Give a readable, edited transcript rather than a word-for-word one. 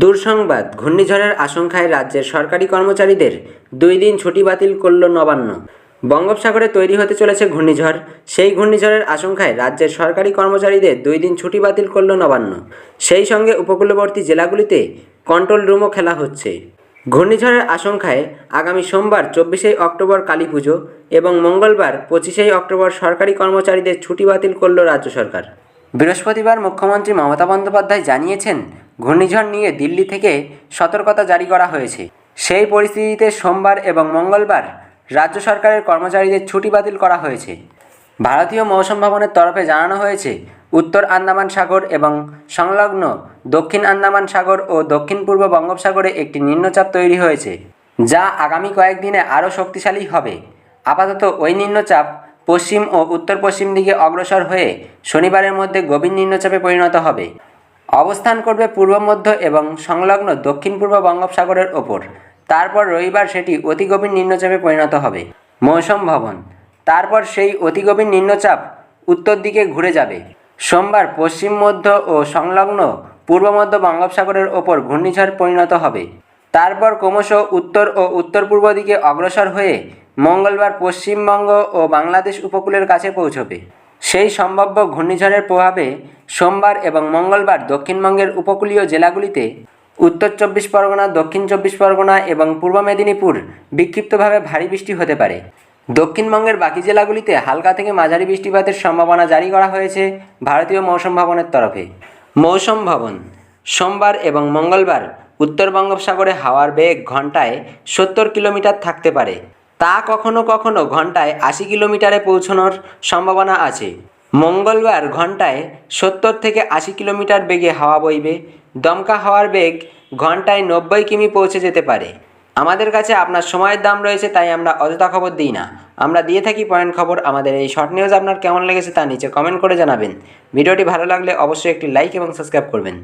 দুঃসংবাদ, ঘূর্ণিঝড়ের আশঙ্কায় রাজ্যের সরকারি কর্মচারীদের 2 দিন ছুটি বাতিল করল নবান্ন। বঙ্গোপসাগরে তৈরি হতে চলেছে ঘূর্ণিঝড়। সেই ঘূর্ণিঝড়ের আশঙ্কায় রাজ্যের সরকারি কর্মচারীদের 2 দিন ছুটি বাতিল করল নবান্ন। সেই সঙ্গে উপকূলবর্তী জেলাগুলিতে কন্ট্রোল রুমও খেলা হচ্ছে। ঘূর্ণিঝড়ের আশঙ্কায় আগামী সোমবার 24শে অক্টোবর কালী পুজো এবং মঙ্গলবার 25শে অক্টোবর সরকারি কর্মচারীদের ছুটি বাতিল করল রাজ্য সরকার। বৃহস্পতিবার মুখ্যমন্ত্রী মমতা বন্দ্যোপাধ্যায় জানিয়েছেন, ঘূর্ণিঝড় নিয়ে দিল্লি থেকে সতর্কতা জারি করা হয়েছে। সেই পরিস্থিতিতে সোমবার এবং মঙ্গলবার রাজ্য সরকারের কর্মচারীদের ছুটি বাতিল করা হয়েছে। ভারতীয় মৌসুম ভবনের তরফে জানানো হয়েছে, উত্তর আন্দামান সাগর এবং সংলগ্ন দক্ষিণ আন্দামান সাগর ও দক্ষিণ পূর্ব বঙ্গোপসাগরে একটি নিম্নচাপ তৈরি হয়েছে, যা আগামী কয়েকদিনে আরও শক্তিশালী হবে। আপাতত ওই নিম্নচাপ পশ্চিম ও উত্তর পশ্চিম দিকে অগ্রসর হয়ে শনিবারের মধ্যে গভীর নিম্নচাপে পরিণত হবে। অবস্থান করবে পূর্ব মধ্য এবং সংলগ্ন দক্ষিণ পূর্ব বঙ্গোপসাগরের ওপর। তারপর রবিবার সেটি অতি গভীর নিম্নচাপে পরিণত হবে। মৌসুম ভবন, তারপর সেই অতি গভীর নিম্নচাপ উত্তর দিকে ঘুরে যাবে। সোমবার পশ্চিম মধ্য ও সংলগ্ন পূর্ব মধ্য বঙ্গোপসাগরের ওপর ঘূর্ণিঝড় পরিণত হবে। তারপর ক্রমশ উত্তর ও উত্তর পূর্ব দিকে অগ্রসর হয়ে মঙ্গলবার পশ্চিমবঙ্গ ও বাংলাদেশ উপকূলের কাছে পৌঁছবে। সেই সম্ভাব্য ঘূর্ণিঝড়ের প্রভাবে সোমবার এবং মঙ্গলবার দক্ষিণবঙ্গের উপকূলীয় জেলাগুলিতে উত্তর 24 পরগনা, দক্ষিণ 24 পরগনা এবং পূর্ব মেদিনীপুর বিক্ষিপ্তভাবে ভারী বৃষ্টি হতে পারে। দক্ষিণবঙ্গের বাকি জেলাগুলিতে হালকা থেকে মাঝারি বৃষ্টিপাতের সম্ভাবনা জারি করা হয়েছে ভারতীয় মৌসুম ভবনের তরফে। মৌসুম ভবন, সোমবার এবং মঙ্গলবার উত্তর বঙ্গোপসাগরে হাওয়ার বেগ ঘন্টায় 70 কিলোমিটার থাকতে পারে। তা কখনো কখনো ঘন্টায় 80 কিলোমিটারে পৌঁছানোর সম্ভাবনা আছে। মঙ্গলবার ঘন্টায় 70 থেকে 80 কিলোমিটার বেগে হাওয়া বইবে। দমকা হাওয়ার বেগ ঘন্টায় 90 কিমি পৌঁছে যেতে পারে। আমাদের কাছে আপনার সময়ের দাম রয়েছে, তাই আমরা অযথা খবর দিই না, আমরা দিয়ে থাকি পয়েন্ট খবর। আমাদের এই শর্ট নিউজ আপনার কেমন লেগেছে তা নিচে কমেন্ট করে জানাবেন। ভিডিওটি ভালো লাগলে অবশ্যই একটি লাইক এবং সাবস্ক্রাইব করবেন।